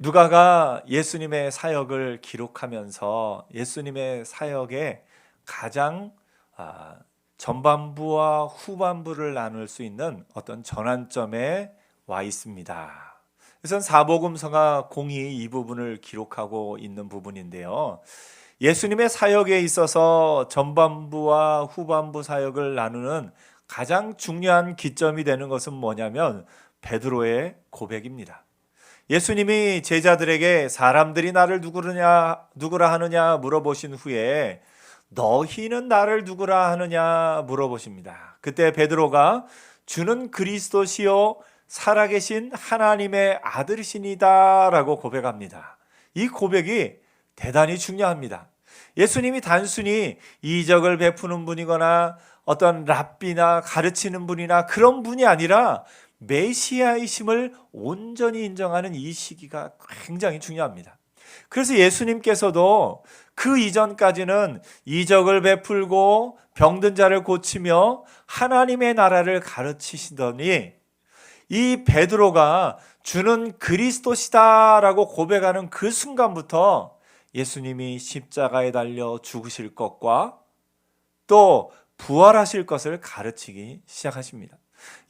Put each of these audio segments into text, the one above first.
누가가 예수님의 사역을 기록하면서 예수님의 사역의 가장 전반부와 후반부를 나눌 수 있는 어떤 전환점에 와 있습니다. 그래서 사복음서가 공히 이 부분을 기록하고 있는 부분인데요. 예수님의 사역에 있어서 전반부와 후반부 사역을 나누는 가장 중요한 기점이 되는 것은 뭐냐면 베드로의 고백입니다. 예수님이 제자들에게 사람들이 나를 누구라 하느냐 물어보신 후에 너희는 나를 누구라 하느냐 물어보십니다. 그때 베드로가 주는 그리스도시요 살아계신 하나님의 아들이시니다 라고 고백합니다. 이 고백이 대단히 중요합니다. 예수님이 단순히 이적을 베푸는 분이거나 어떤 랍비나 가르치는 분이나 그런 분이 아니라 메시아이심을 온전히 인정하는 이 시기가 굉장히 중요합니다. 그래서 예수님께서도 그 이전까지는 이적을 베풀고 병든 자를 고치며 하나님의 나라를 가르치시더니 이 베드로가 주는 그리스도시다라고 고백하는 그 순간부터 예수님이 십자가에 달려 죽으실 것과 또 부활하실 것을 가르치기 시작하십니다.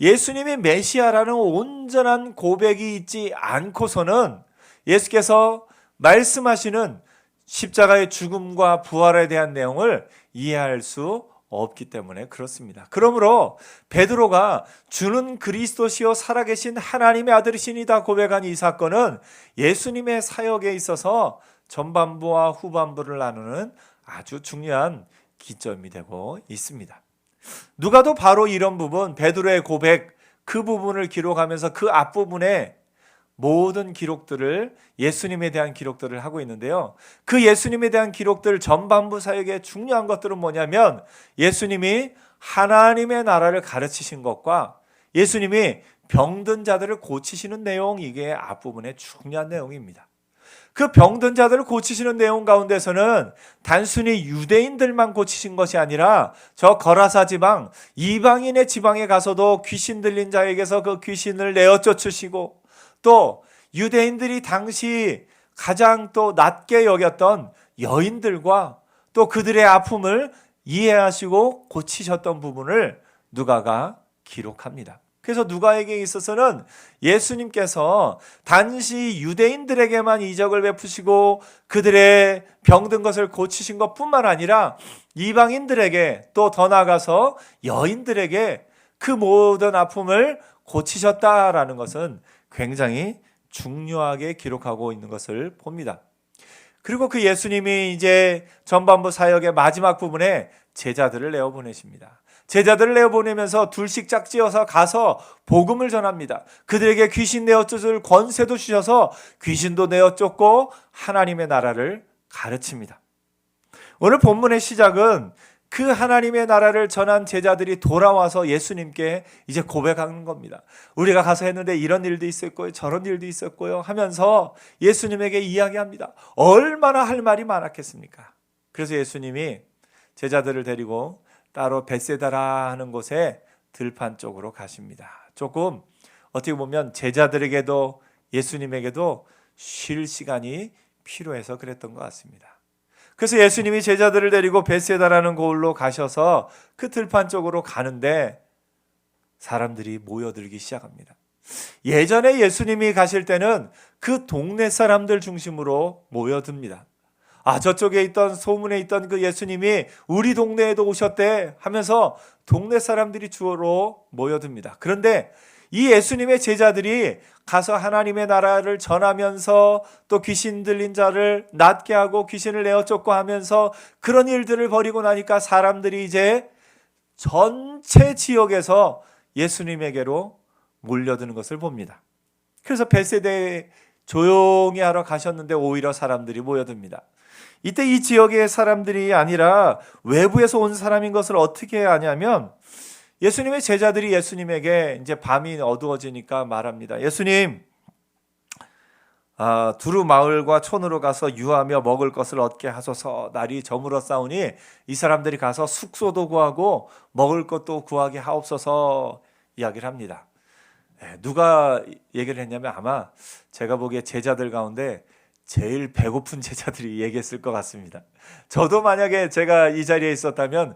예수님이 메시아라는 온전한 고백이 있지 않고서는 예수께서 말씀하시는 십자가의 죽음과 부활에 대한 내용을 이해할 수 없기 때문에 그렇습니다. 그러므로 베드로가 주는 그리스도시요 살아계신 하나님의 아들이시니다 고백한 이 사건은 예수님의 사역에 있어서 전반부와 후반부를 나누는 아주 중요한 기점이 되고 있습니다. 누가도 바로 이런 부분, 베드로의 고백, 그 부분을 기록하면서 그 앞부분에 모든 기록들을 예수님에 대한 기록들을 하고 있는데요. 그 예수님에 대한 기록들 전반부 사역의 중요한 것들은 뭐냐면 예수님이 하나님의 나라를 가르치신 것과 예수님이 병든 자들을 고치시는 내용, 이게 앞부분의 중요한 내용입니다. 그 병든 자들을 고치시는 내용 가운데서는 단순히 유대인들만 고치신 것이 아니라 저 거라사 지방, 이방인의 지방에 가서도 귀신 들린 자에게서 그 귀신을 내어 쫓으시고 또 유대인들이 당시 가장 또 낮게 여겼던 여인들과 또 그들의 아픔을 이해하시고 고치셨던 부분을 누가가 기록합니다. 그래서 누가에게 있어서는 예수님께서 단지 유대인들에게만 이적을 베푸시고 그들의 병든 것을 고치신 것뿐만 아니라 이방인들에게 또 더 나아가서 여인들에게 그 모든 아픔을 고치셨다라는 것은 굉장히 중요하게 기록하고 있는 것을 봅니다. 그리고 그 예수님이 이제 전반부 사역의 마지막 부분에 제자들을 내어보내십니다. 제자들을 내어보내면서 둘씩 짝지어서 가서 복음을 전합니다. 그들에게 귀신 내어쫓을 권세도 주셔서 귀신도 내어쫓고 하나님의 나라를 가르칩니다. 오늘 본문의 시작은 그 하나님의 나라를 전한 제자들이 돌아와서 예수님께 이제 고백하는 겁니다. 우리가 가서 했는데 이런 일도 있었고요, 저런 일도 있었고요 하면서 예수님에게 이야기합니다. 얼마나 할 말이 많았겠습니까? 그래서 예수님이 제자들을 데리고 따로 벳세다라 하는 곳에 들판 쪽으로 가십니다. 조금 어떻게 보면 제자들에게도 예수님에게도 쉴 시간이 필요해서 그랬던 것 같습니다. 그래서 예수님이 제자들을 데리고 벳세다라는 곳으로 가셔서 그 들판 쪽으로 가는데 사람들이 모여들기 시작합니다. 예전에 예수님이 가실 때는 그 동네 사람들 중심으로 모여듭니다. 저쪽에 있던 소문에 있던 그 예수님이 우리 동네에도 오셨대 하면서 동네 사람들이 주로 모여듭니다. 그런데 이 예수님의 제자들이 가서 하나님의 나라를 전하면서 또 귀신 들린 자를 낫게 하고 귀신을 내어쫓고 하면서 그런 일들을 벌이고 나니까 사람들이 이제 전체 지역에서 예수님에게로 몰려드는 것을 봅니다. 그래서 벳세다에 조용히 하러 가셨는데 오히려 사람들이 모여듭니다. 이때 이 지역의 사람들이 아니라 외부에서 온 사람인 것을 어떻게 아냐면 예수님의 제자들이 예수님에게 이제 밤이 어두워지니까 말합니다. 예수님, 두루 마을과 촌으로 가서 유하며 먹을 것을 얻게 하소서. 날이 저물어 싸우니 이 사람들이 가서 숙소도 구하고 먹을 것도 구하게 하옵소서 이야기를 합니다. 누가 얘기를 했냐면 아마 제가 보기에 제자들 가운데 제일 배고픈 제자들이 얘기했을 것 같습니다. 저도 만약에 제가 이 자리에 있었다면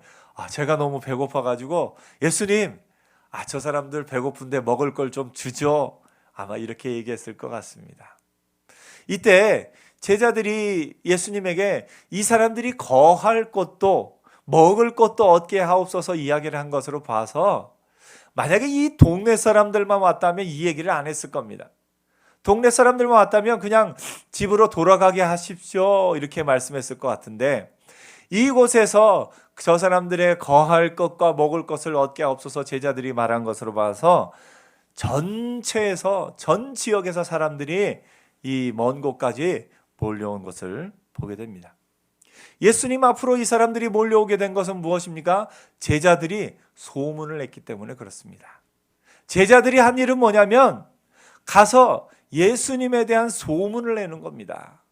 제가 너무 배고파가지고 예수님, 저 사람들 배고픈데 먹을 걸 좀 주죠. 아마 이렇게 얘기했을 것 같습니다. 이때 제자들이 예수님에게 이 사람들이 거할 곳도 먹을 것도 얻게 하옵소서 이야기를 한 것으로 봐서 만약에 이 동네 사람들만 왔다면 이 얘기를 안 했을 겁니다. 동네 사람들만 왔다면 그냥 집으로 돌아가게 하십시오 이렇게 말씀했을 것 같은데 이곳에서 저 사람들의 거할 것과 먹을 것을 얻게 하옵소서 제자들이 말한 것으로 봐서 전 지역에서 사람들이 이 먼 곳까지 몰려온 것을 보게 됩니다. 예수님 앞으로 이 사람들이 몰려오게 된 것은 무엇입니까? 제자들이 소문을 냈기 때문에 그렇습니다. 제자들이 한 일은 뭐냐면 가서 예수님에 대한 소문을 내는 겁니다.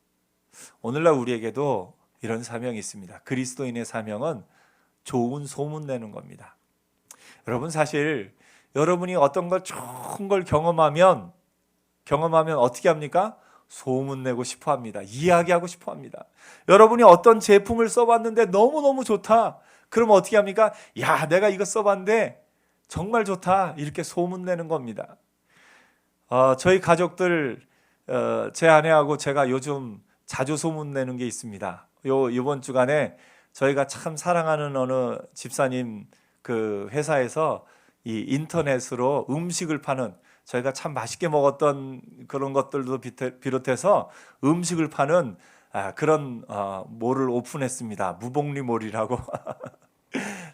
오늘날 우리에게도 이런 사명이 있습니다. 그리스도인의 사명은 좋은 소문 내는 겁니다. 여러분 사실 여러분이 어떤 걸 좋은 걸 경험하면 어떻게 합니까? 소문내고 싶어 합니다. 이야기하고 싶어 합니다. 여러분이 어떤 제품을 써봤는데 너무너무 좋다. 그럼 어떻게 합니까? 야, 내가 이거 써봤는데 정말 좋다. 이렇게 소문내는 겁니다. 저희 가족들, 제 아내하고 제가 요즘 자주 소문내는 게 있습니다. 이번 주간에 저희가 참 사랑하는 어느 집사님 그 회사에서 이 인터넷으로 음식을 파는 저희가 참 맛있게 먹었던 그런 것들도 비롯해서 음식을 파는 그런 몰을 오픈했습니다. 무복리몰이라고.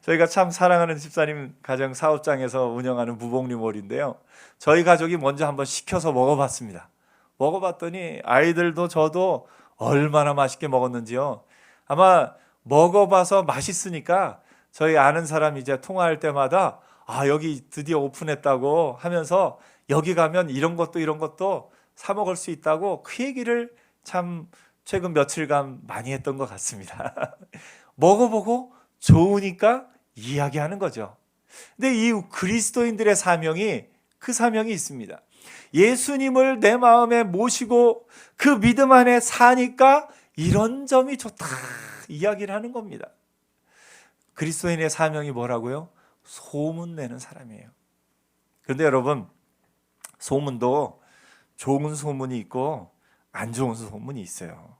저희가 참 사랑하는 집사님 가정 사업장에서 운영하는 무복리몰인데요. 저희 가족이 먼저 한번 시켜서 먹어봤습니다. 먹어봤더니 아이들도 저도 얼마나 맛있게 먹었는지요. 아마 먹어봐서 맛있으니까 저희 아는 사람 이제 통화할 때마다 여기 드디어 오픈했다고 하면서 여기 가면 이런 것도 사 먹을 수 있다고 그 얘기를 참 최근 며칠간 많이 했던 것 같습니다. 먹어보고 좋으니까 이야기하는 거죠. 근데 이 그리스도인들의 사명이 그 사명이 있습니다. 예수님을 내 마음에 모시고 그 믿음 안에 사니까 이런 점이 좋다 이야기를 하는 겁니다. 그리스도인의 사명이 뭐라고요? 소문내는 사람이에요. 그런데 여러분 소문도 좋은 소문이 있고 안 좋은 소문이 있어요.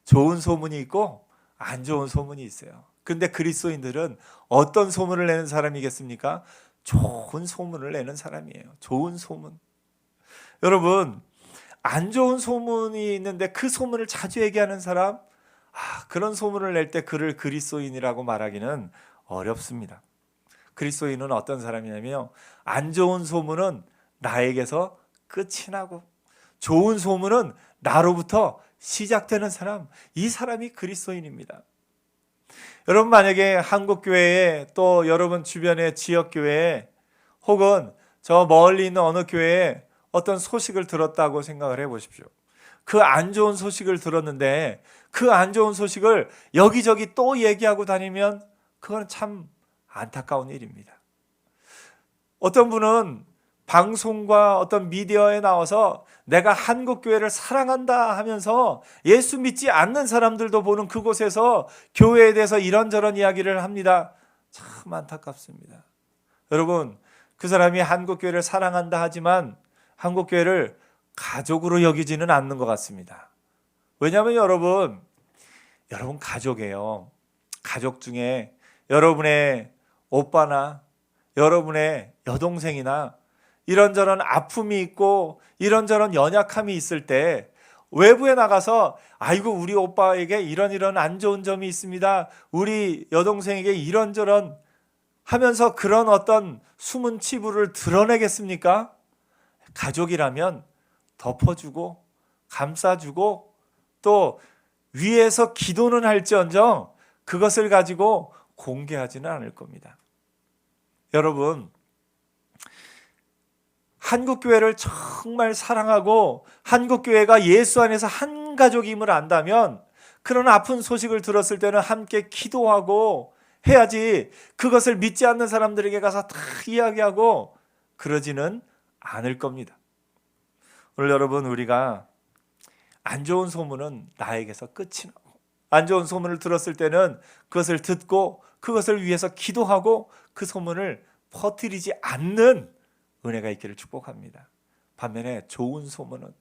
좋은 소문이 있고 안 좋은 소문이 있어요. 그런데 그리스도인들은 어떤 소문을 내는 사람이겠습니까? 좋은 소문을 내는 사람이에요. 좋은 소문. 여러분 안 좋은 소문이 있는데 그 소문을 자주 얘기하는 사람, 그런 소문을 낼 때 그를 그리스도인이라고 말하기는 어렵습니다. 그리스도인은 어떤 사람이냐면요, 안 좋은 소문은 나에게서 끝이 나고 좋은 소문은 나로부터 시작되는 사람, 이 사람이 그리스도인입니다. 여러분 만약에 한국교회에 또 여러분 주변의 지역교회에 혹은 저 멀리 있는 어느 교회에 어떤 소식을 들었다고 생각을 해보십시오. 그 안 좋은 소식을 들었는데 그 안 좋은 소식을 여기저기 또 얘기하고 다니면 그건 참 안타까운 일입니다. 어떤 분은 방송과 어떤 미디어에 나와서 내가 한국교회를 사랑한다 하면서 예수 믿지 않는 사람들도 보는 그곳에서 교회에 대해서 이런저런 이야기를 합니다. 참 안타깝습니다. 여러분 그 사람이 한국교회를 사랑한다 하지만 한국교회를 가족으로 여기지는 않는 것 같습니다. 왜냐하면 여러분 가족이에요. 가족 중에 여러분의 오빠나 여러분의 여동생이나 이런저런 아픔이 있고 이런저런 연약함이 있을 때 외부에 나가서 아이고 우리 오빠에게 이런 안 좋은 점이 있습니다. 우리 여동생에게 이런저런 하면서 그런 어떤 숨은 치부를 드러내겠습니까? 가족이라면 덮어주고 감싸주고 또 위에서 기도는 할지언정 그것을 가지고 공개하지는 않을 겁니다. 여러분 한국교회를 정말 사랑하고 한국교회가 예수 안에서 한 가족임을 안다면 그런 아픈 소식을 들었을 때는 함께 기도하고 해야지 그것을 믿지 않는 사람들에게 가서 다 이야기하고 그러지는 않을 겁니다. 오늘 여러분, 우리가 안 좋은 소문은 나에게서 끝이 나고, 안 좋은 소문을 들었을 때는 그것을 듣고 그것을 위해서 기도하고 그 소문을 퍼뜨리지 않는 은혜가 있기를 축복합니다. 반면에 좋은 소문은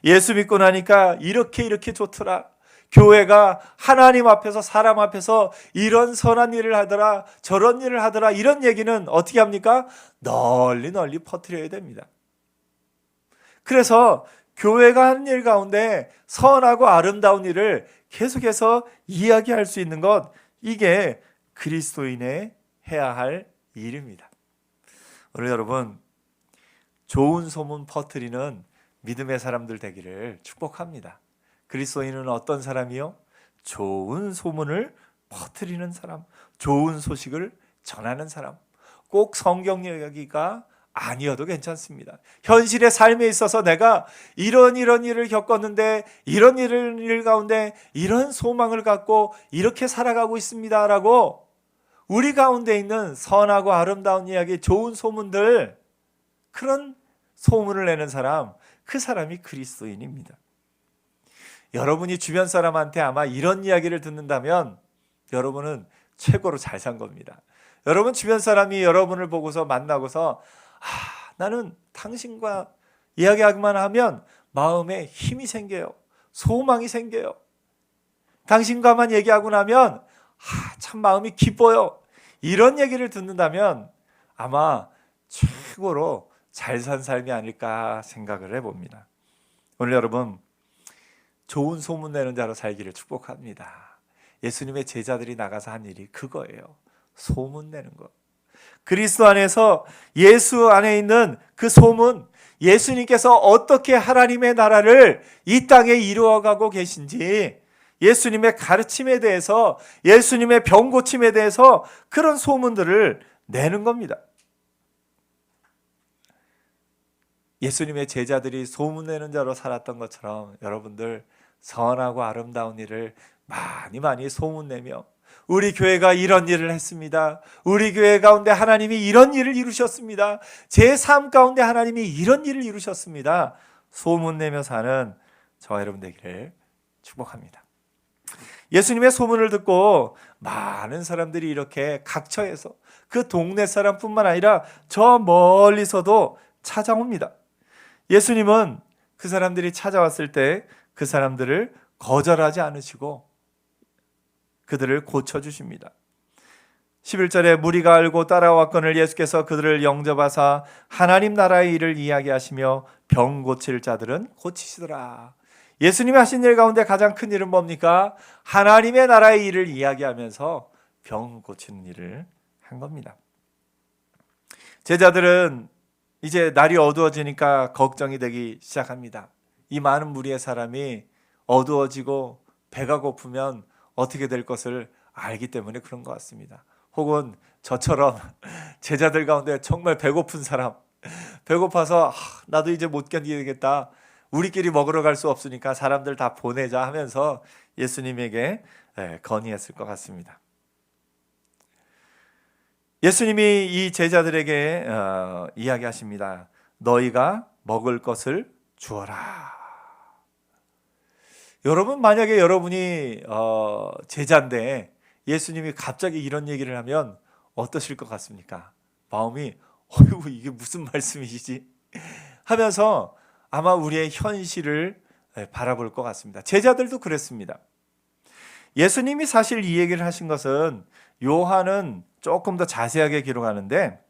예수 믿고 나니까 이렇게 좋더라, 교회가 하나님 앞에서 사람 앞에서 이런 선한 일을 하더라, 저런 일을 하더라, 이런 얘기는 어떻게 합니까? 널리 퍼뜨려야 됩니다. 그래서 교회가 하는 일 가운데 선하고 아름다운 일을 계속해서 이야기할 수 있는 것, 이게 그리스도인의 해야 할 일입니다. 오늘 여러분, 좋은 소문 퍼뜨리는 믿음의 사람들 되기를 축복합니다. 그리스도인은 어떤 사람이요? 좋은 소문을 퍼뜨리는 사람, 좋은 소식을 전하는 사람. 꼭 성경 이야기가 아니어도 괜찮습니다. 현실의 삶에 있어서 내가 이런 일을 겪었는데, 이런 일 가운데 이런 소망을 갖고 이렇게 살아가고 있습니다라고 우리 가운데 있는 선하고 아름다운 이야기, 좋은 소문들, 그런 소문을 내는 사람, 그 사람이 그리스도인입니다. 여러분이 주변 사람한테 아마 이런 이야기를 듣는다면 여러분은 최고로 잘 산 겁니다. 여러분 주변 사람이 여러분을 보고서 만나고서 나는 당신과 이야기하기만 하면 마음에 힘이 생겨요. 소망이 생겨요. 당신과만 얘기하고 나면 참 마음이 기뻐요. 이런 얘기를 듣는다면 아마 최고로 잘 산 삶이 아닐까 생각을 해봅니다. 오늘 여러분, 좋은 소문 내는 자로 살기를 축복합니다. 예수님의 제자들이 나가서 한 일이 그거예요. 소문 내는 것. 그리스도 안에서 예수 안에 있는 그 소문, 예수님께서 어떻게 하나님의 나라를 이 땅에 이루어가고 계신지, 예수님의 가르침에 대해서, 예수님의 병 고침에 대해서 그런 소문들을 내는 겁니다. 예수님의 제자들이 소문내는 자로 살았던 것처럼 여러분들 선하고 아름다운 일을 많이 소문내며, 우리 교회가 이런 일을 했습니다, 우리 교회 가운데 하나님이 이런 일을 이루셨습니다, 제 삶 가운데 하나님이 이런 일을 이루셨습니다, 소문내며 사는 저와 여러분 되기를 축복합니다. 예수님의 소문을 듣고 많은 사람들이 이렇게 각처에서, 그 동네 사람뿐만 아니라 저 멀리서도 찾아옵니다. 예수님은 그 사람들이 찾아왔을 때 그 사람들을 거절하지 않으시고 그들을 고쳐주십니다. 11절에 무리가 알고 따라왔거늘 예수께서 그들을 영접하사 하나님 나라의 일을 이야기하시며 병 고칠 자들은 고치시더라. 예수님이 하신 일 가운데 가장 큰 일은 뭡니까? 하나님의 나라의 일을 이야기하면서 병 고치는 일을 한 겁니다. 제자들은 이제 날이 어두워지니까 걱정이 되기 시작합니다. 이 많은 무리의 사람이 어두워지고 배가 고프면 어떻게 될 것을 알기 때문에 그런 것 같습니다. 혹은 저처럼 제자들 가운데 정말 배고픈 사람, 배고파서 나도 이제 못 견디겠다, 우리끼리 먹으러 갈 수 없으니까 사람들 다 보내자 하면서 예수님에게 건의했을 것 같습니다. 예수님이 이 제자들에게 이야기하십니다. 너희가 먹을 것을 주어라. 여러분, 만약에 여러분이 제자인데 예수님이 갑자기 이런 얘기를 하면 어떠실 것 같습니까? 마음이 어이구 이게 무슨 말씀이시지? 하면서 아마 우리의 현실을 바라볼 것 같습니다. 제자들도 그랬습니다. 예수님이 사실 이 얘기를 하신 것은 요한은 조금 더 자세하게 기록하는데,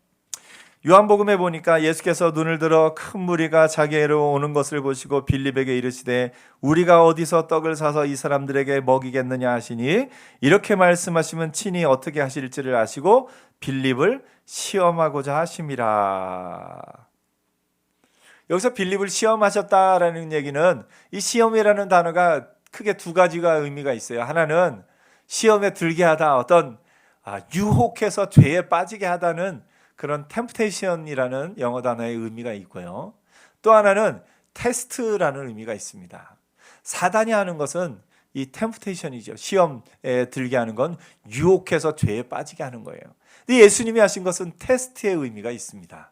요한복음에 보니까 예수께서 눈을 들어 큰 무리가 자기에게로 오는 것을 보시고 빌립에게 이르시되 우리가 어디서 떡을 사서 이 사람들에게 먹이겠느냐 하시니, 이렇게 말씀하시면 친히 어떻게 하실지를 아시고 빌립을 시험하고자 하심이라. 여기서 빌립을 시험하셨다라는 얘기는, 이 시험이라는 단어가 크게 두 가지가 의미가 있어요. 하나는 시험에 들게 하다, 어떤 유혹해서 죄에 빠지게 하다는 그런 temptation이라는 영어 단어의 의미가 있고요. 또 하나는 테스트라는 의미가 있습니다. 사단이 하는 것은 이 temptation이죠. 시험에 들게 하는 건 유혹해서 죄에 빠지게 하는 거예요. 근데 예수님이 하신 것은 테스트의 의미가 있습니다.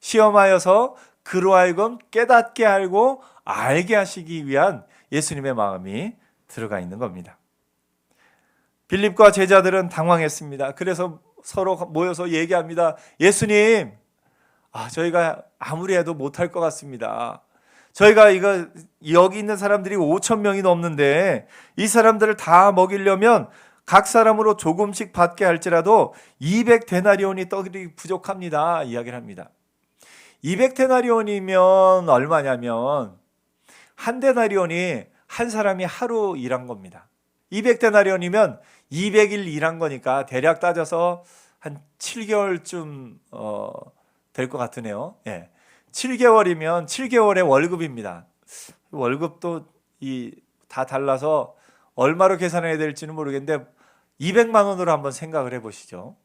시험하여서 그로 하여금 깨닫게 알고 알게 하시기 위한 예수님의 마음이 들어가 있는 겁니다. 빌립과 제자들은 당황했습니다. 그래서 서로 모여서 얘기합니다. 예수님, 저희가 아무리 해도 못할 것 같습니다. 저희가 여기 있는 사람들이 5천 명이 넘는데 이 사람들을 다 먹이려면 각 사람으로 조금씩 받게 할지라도 200데나리온이 떡이 부족합니다. 이야기를 합니다. 200데나리온이면 얼마냐면 한 데나리온이 한 사람이 하루 일한 겁니다. 200데나리온이면 200일 일한 거니까 대략 따져서 한 7개월쯤 될 것 같으네요. 7개월이면 7개월의 월급입니다. 월급도 다 달라서 얼마로 계산해야 될지는 모르겠는데 200만 원으로 한번 생각을 해보시죠.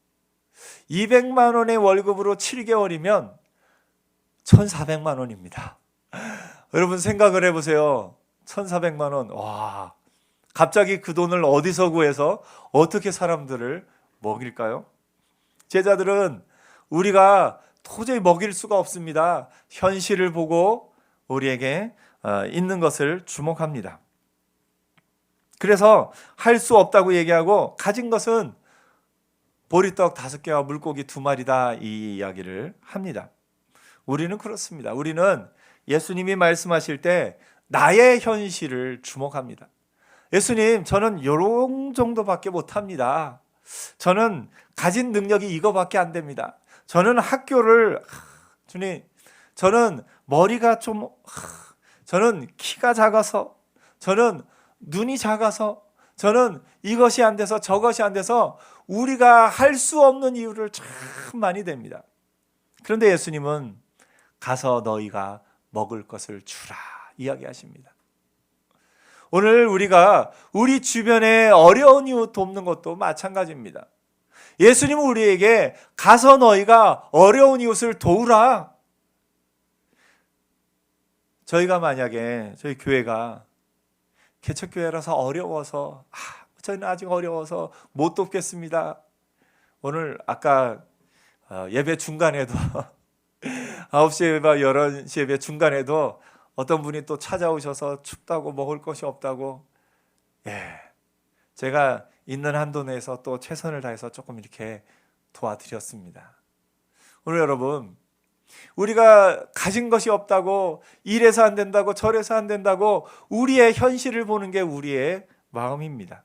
200만 원의 월급으로 7개월이면 1,400만 원입니다. 여러분 생각을 해보세요. 1,400만 원. 와, 갑자기 그 돈을 어디서 구해서 어떻게 사람들을 먹일까요? 제자들은 우리가 도저히 먹일 수가 없습니다. 현실을 보고 우리에게 있는 것을 주목합니다. 그래서 할 수 없다고 얘기하고 가진 것은 보리떡 5개와 물고기 2마리다 이 이야기를 합니다. 우리는 그렇습니다. 우리는 예수님이 말씀하실 때 나의 현실을 주목합니다. 예수님, 저는 요런 정도밖에 못합니다. 저는 가진 능력이 이거밖에 안 됩니다. 저는 학교를 주님, 저는 머리가 저는 키가 작아서, 저는 눈이 작아서, 저는 이것이 안 돼서 저것이 안 돼서 우리가 할 수 없는 이유를 참 많이 댑니다. 그런데 예수님은 가서 너희가 먹을 것을 주라 이야기하십니다. 오늘 우리가 우리 주변에 어려운 이웃 돕는 것도 마찬가지입니다. 예수님은 우리에게 가서 너희가 어려운 이웃을 도우라. 저희가 만약에 저희 교회가 개척교회라서 어려워서 저희는 아직 어려워서 못 돕겠습니다. 오늘 아까 예배 중간에도 9시 예배와 11시 예배 중간에도 어떤 분이 또 찾아오셔서 춥다고 먹을 것이 없다고 제가 있는 한도 내에서 또 최선을 다해서 조금 이렇게 도와드렸습니다. 오늘 여러분, 우리가 가진 것이 없다고 이래서 안 된다고 저래서 안 된다고 우리의 현실을 보는 게 우리의 마음입니다.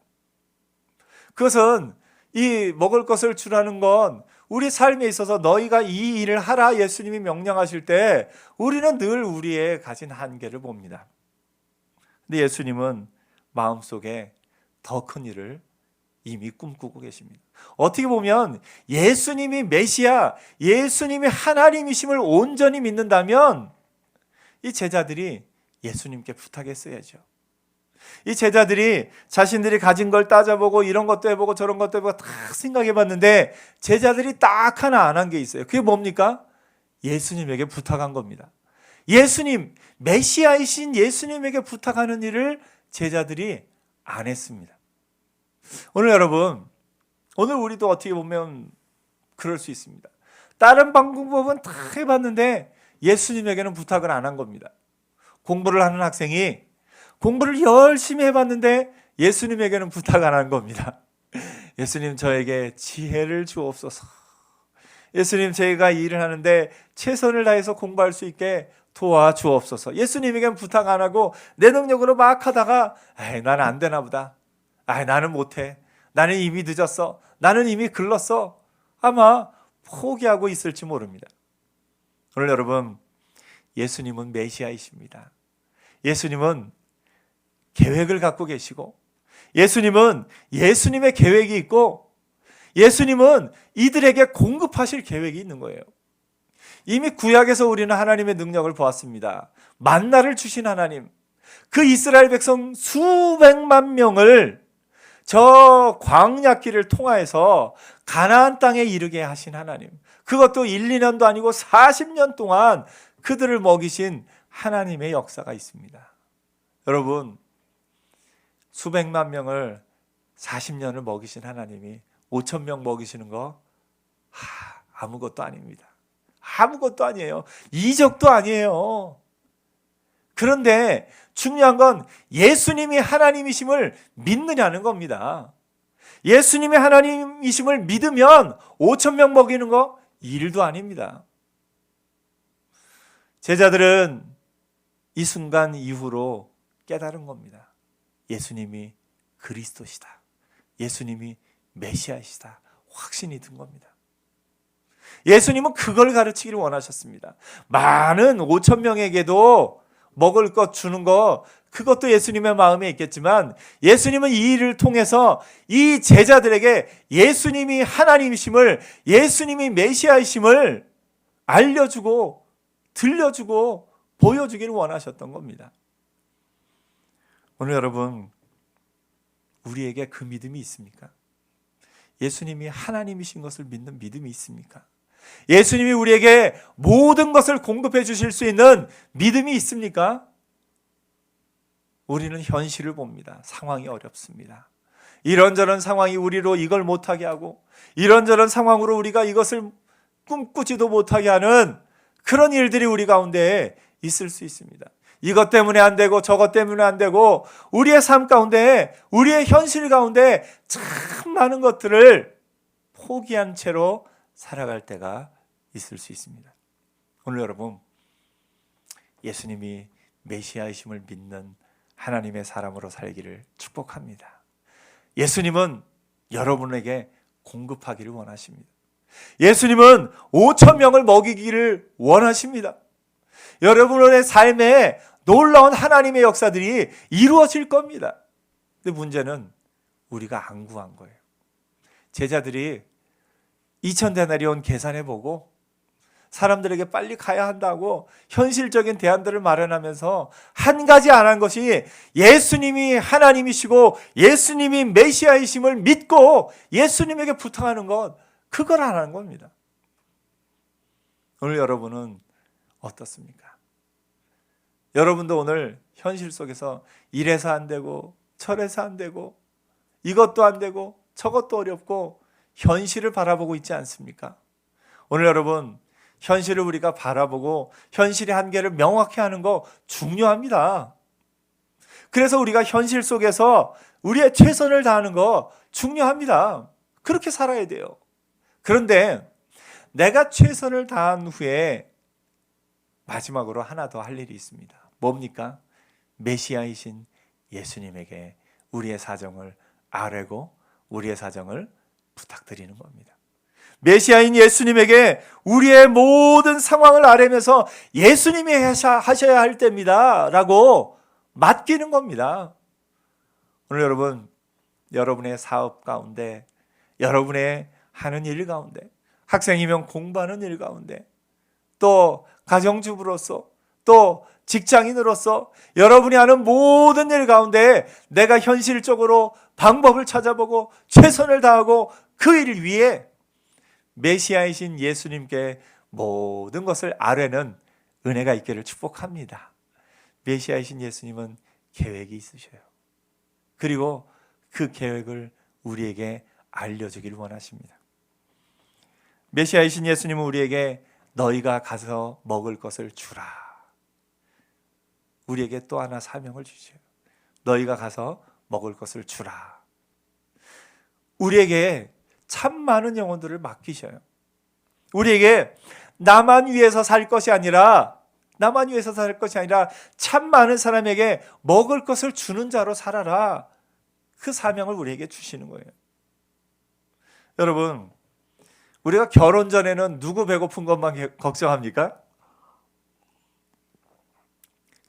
그것은 이 먹을 것을 주라는 건 우리 삶에 있어서 너희가 이 일을 하라 예수님이 명령하실 때 우리는 늘 우리의 가진 한계를 봅니다. 근데 예수님은 마음속에 더 큰 일을 이미 꿈꾸고 계십니다. 어떻게 보면 예수님이 메시아, 예수님이 하나님이심을 온전히 믿는다면 이 제자들이 예수님께 부탁했어야죠. 이 제자들이 자신들이 가진 걸 따져보고 이런 것도 해보고 저런 것도 해보고 다 생각해봤는데 제자들이 딱 하나 안 한 게 있어요. 그게 뭡니까? 예수님에게 부탁한 겁니다. 예수님, 메시아이신 예수님에게 부탁하는 일을 제자들이 안 했습니다. 오늘 여러분, 오늘 우리도 어떻게 보면 그럴 수 있습니다. 다른 방법은 다 해봤는데 예수님에게는 부탁을 안 한 겁니다. 공부를 하는 학생이 공부를 열심히 해봤는데 예수님에게는 부탁 안 한 겁니다. 예수님, 저에게 지혜를 주옵소서. 예수님, 제가 일을 하는데 최선을 다해서 공부할 수 있게 도와주옵소서. 예수님에게는 부탁 안 하고 내 능력으로 막 하다가 나는 안 되나 보다. 나는 못해. 나는 이미 늦었어. 나는 이미 글렀어. 아마 포기하고 있을지 모릅니다. 오늘 여러분, 예수님은 메시아이십니다. 예수님은 계획을 갖고 계시고 예수님은 예수님의 계획이 있고 예수님은 이들에게 공급하실 계획이 있는 거예요. 이미 구약에서 우리는 하나님의 능력을 보았습니다. 만나를 주신 하나님, 그 이스라엘 백성 수백만 명을 저 광야길을 통하여서 가나안 땅에 이르게 하신 하나님, 그것도 1, 2년도 아니고 40년 동안 그들을 먹이신 하나님의 역사가 있습니다. 여러분, 수백만 명을 40년을 먹이신 하나님이 5천 명 먹이시는 거 아무것도 아닙니다. 아무것도 아니에요. 이적도 아니에요. 그런데 중요한 건 예수님이 하나님이심을 믿느냐는 겁니다. 예수님이 하나님이심을 믿으면 5천 명 먹이는 거 일도 아닙니다. 제자들은 이 순간 이후로 깨달은 겁니다. 예수님이 그리스도시다. 예수님이 메시아이시다. 확신이 든 겁니다. 예수님은 그걸 가르치기를 원하셨습니다. 많은 5천 명에게도 먹을 것 주는 거, 그것도 예수님의 마음에 있겠지만 예수님은 이 일을 통해서 이 제자들에게 예수님이 하나님이심을, 예수님이 메시아이심을 알려주고 들려주고 보여주기를 원하셨던 겁니다. 오늘 여러분, 우리에게 그 믿음이 있습니까? 예수님이 하나님이신 것을 믿는 믿음이 있습니까? 예수님이 우리에게 모든 것을 공급해 주실 수 있는 믿음이 있습니까? 우리는 현실을 봅니다. 상황이 어렵습니다. 이런저런 상황이 우리로 이걸 못하게 하고, 이런저런 상황으로 우리가 이것을 꿈꾸지도 못하게 하는 그런 일들이 우리 가운데 있을 수 있습니다. 이것 때문에 안 되고 저것 때문에 안 되고, 우리의 삶 가운데, 우리의 현실 가운데 참 많은 것들을 포기한 채로 살아갈 때가 있을 수 있습니다. 오늘 여러분, 예수님이 메시아이심을 믿는 하나님의 사람으로 살기를 축복합니다. 예수님은 여러분에게 공급하기를 원하십니다. 예수님은 5천 명을 먹이기를 원하십니다. 여러분의 삶에 놀라운 하나님의 역사들이 이루어질 겁니다. 근데 문제는 우리가 안 구한 거예요. 제자들이 2,000데나리온 계산해보고 사람들에게 빨리 가야 한다고 현실적인 대안들을 마련하면서 한 가지 안 한 것이 예수님이 하나님이시고 예수님이 메시아이심을 믿고 예수님에게 부탁하는 것, 그걸 안 하는 겁니다. 오늘 여러분은 어떻습니까? 여러분도 오늘 현실 속에서 이래서 안 되고 저래서 안 되고 이것도 안 되고 저것도 어렵고 현실을 바라보고 있지 않습니까? 오늘 여러분, 현실을 우리가 바라보고 현실의 한계를 명확히 하는 거 중요합니다. 그래서 우리가 현실 속에서 우리의 최선을 다하는 거 중요합니다. 그렇게 살아야 돼요. 그런데 내가 최선을 다한 후에 마지막으로 하나 더 할 일이 있습니다. 뭡니까? 메시아이신 예수님에게 우리의 사정을 아뢰고 우리의 사정을 부탁드리는 겁니다. 메시아인 예수님에게 우리의 모든 상황을 아뢰면서 예수님이 하셔야 할 때입니다 라고 맡기는 겁니다. 오늘 여러분, 여러분의 사업 가운데, 여러분의 하는 일 가운데, 학생이면 공부하는 일 가운데, 또 가정주부로서, 또 직장인으로서 여러분이 하는 모든 일 가운데 내가 현실적으로 방법을 찾아보고 최선을 다하고 그 일을 위해 메시아이신 예수님께 모든 것을 아뢰는 은혜가 있기를 축복합니다. 메시아이신 예수님은 계획이 있으셔요. 그리고 그 계획을 우리에게 알려주기를 원하십니다. 메시아이신 예수님은 우리에게 너희가 가서 먹을 것을 주라. 우리에게 또 하나 사명을 주셔요. 너희가 가서 먹을 것을 주라. 우리에게 참 많은 영혼들을 맡기셔요. 우리에게 나만 위해서 살 것이 아니라 참 많은 사람에게 먹을 것을 주는 자로 살아라. 그 사명을 우리에게 주시는 거예요. 여러분, 우리가 결혼 전에는 누구 배고픈 것만 걱정합니까?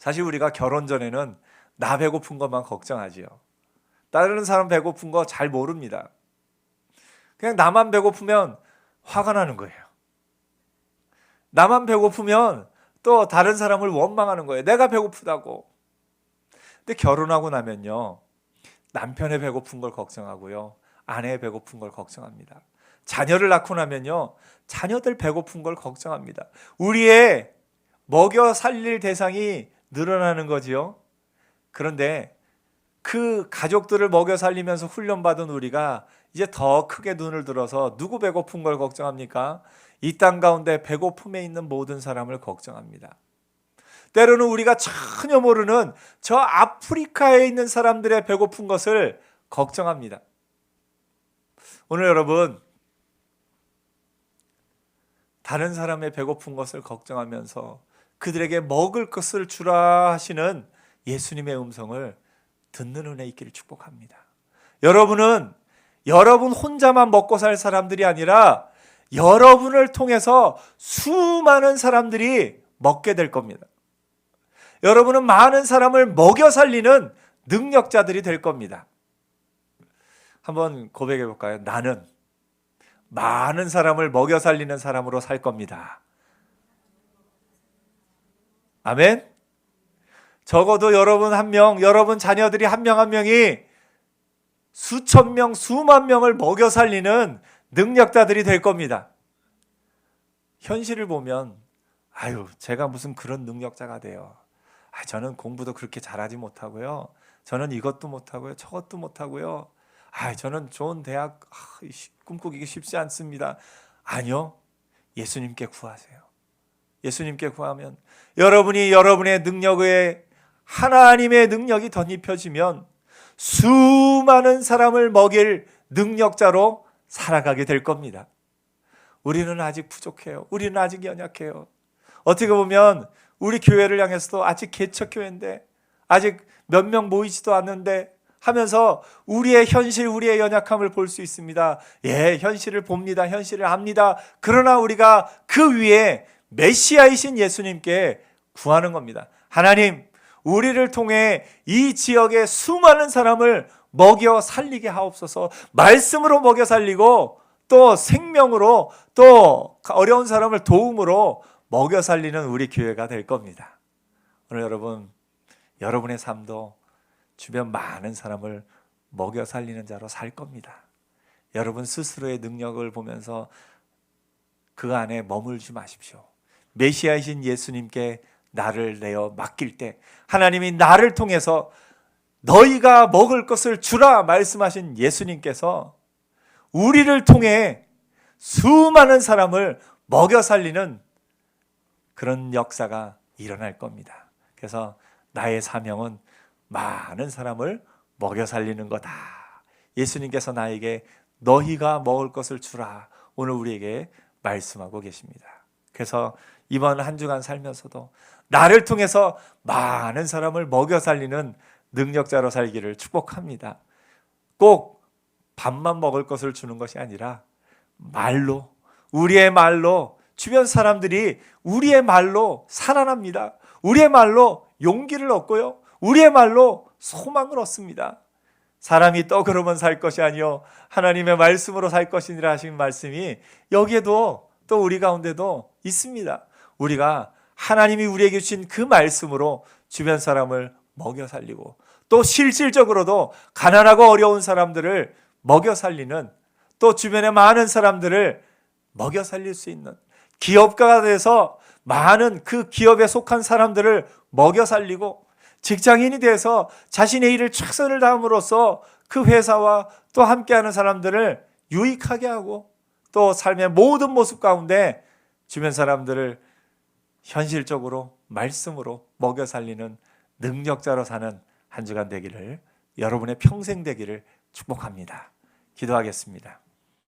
사실 우리가 결혼 전에는 나 배고픈 것만 걱정하지요. 다른 사람 배고픈 거 잘 모릅니다. 그냥 나만 배고프면 화가 나는 거예요. 나만 배고프면 또 다른 사람을 원망하는 거예요. 내가 배고프다고. 근데 결혼하고 나면요, 남편의 배고픈 걸 걱정하고요, 아내의 배고픈 걸 걱정합니다. 자녀를 낳고 나면요, 자녀들 배고픈 걸 걱정합니다. 우리의 먹여 살릴 대상이 늘어나는 거지요. 그런데 그 가족들을 먹여 살리면서 훈련받은 우리가 이제 더 크게 눈을 들어서 누구 배고픈 걸 걱정합니까? 이 땅 가운데 배고픔에 있는 모든 사람을 걱정합니다. 때로는 우리가 전혀 모르는 저 아프리카에 있는 사람들의 배고픈 것을 걱정합니다. 오늘 여러분, 다른 사람의 배고픈 것을 걱정하면서 그들에게 먹을 것을 주라 하시는 예수님의 음성을 듣는 은혜 있기를 축복합니다. 여러분은 여러분 혼자만 먹고 살 사람들이 아니라 여러분을 통해서 수많은 사람들이 먹게 될 겁니다. 여러분은 많은 사람을 먹여 살리는 능력자들이 될 겁니다. 한번 고백해 볼까요? 나는 많은 사람을 먹여 살리는 사람으로 살 겁니다. 아멘. 적어도 여러분 한 명, 여러분 자녀들이 한 명 한 명이 수천 명, 수만 명을 먹여 살리는 능력자들이 될 겁니다. 현실을 보면 제가 무슨 그런 능력자가 돼요. 저는 공부도 그렇게 잘하지 못하고요. 저는 이것도 못하고요. 저것도 못하고요. 저는 좋은 대학 꿈꾸기 쉽지 않습니다. 아니요. 예수님께 구하세요. 예수님께 구하면 여러분이 여러분의 능력에 하나님의 능력이 덧입혀지면 수많은 사람을 먹일 능력자로 살아가게 될 겁니다. 우리는 아직 부족해요. 우리는 아직 연약해요. 어떻게 보면 우리 교회를 향해서도 아직 개척교회인데 아직 몇 명 모이지도 않는데 하면서 우리의 현실, 우리의 연약함을 볼 수 있습니다. 현실을 봅니다. 현실을 압니다. 그러나 우리가 그 위에 메시아이신 예수님께 구하는 겁니다. 하나님, 우리를 통해 이 지역의 수많은 사람을 먹여 살리게 하옵소서. 말씀으로 먹여 살리고 또 생명으로 또 어려운 사람을 도움으로 먹여 살리는 우리 교회가 될 겁니다. 오늘 여러분, 여러분의 삶도 주변 많은 사람을 먹여 살리는 자로 살 겁니다. 여러분 스스로의 능력을 보면서 그 안에 머물지 마십시오. 메시아이신 예수님께 나를 내어 맡길 때 하나님이 나를 통해서 너희가 먹을 것을 주라 말씀하신 예수님께서 우리를 통해 수많은 사람을 먹여 살리는 그런 역사가 일어날 겁니다. 그래서 나의 사명은 많은 사람을 먹여 살리는 거다. 예수님께서 나에게 너희가 먹을 것을 주라 오늘 우리에게 말씀하고 계십니다. 그래서 이번 한 주간 살면서도 나를 통해서 많은 사람을 먹여 살리는 능력자로 살기를 축복합니다. 꼭 밥만 먹을 것을 주는 것이 아니라 말로, 우리의 말로 주변 사람들이 우리의 말로 살아납니다. 우리의 말로 용기를 얻고요. 우리의 말로 소망을 얻습니다. 사람이 떡으로만 살 것이 아니요 하나님의 말씀으로 살 것이니라 하신 말씀이 여기에도 또 우리 가운데도 있습니다. 우리가 하나님이 우리에게 주신 그 말씀으로 주변 사람을 먹여 살리고 또 실질적으로도 가난하고 어려운 사람들을 먹여 살리는 또 주변에 많은 사람들을 먹여 살릴 수 있는 기업가가 돼서 많은 그 기업에 속한 사람들을 먹여 살리고 직장인이 돼서 자신의 일을 최선을 다함으로써 그 회사와 또 함께하는 사람들을 유익하게 하고 또 삶의 모든 모습 가운데 주변 사람들을 현실적으로 말씀으로 먹여 살리는 능력자로 사는 한 주간 되기를 여러분의 평생 되기를 축복합니다. 기도하겠습니다.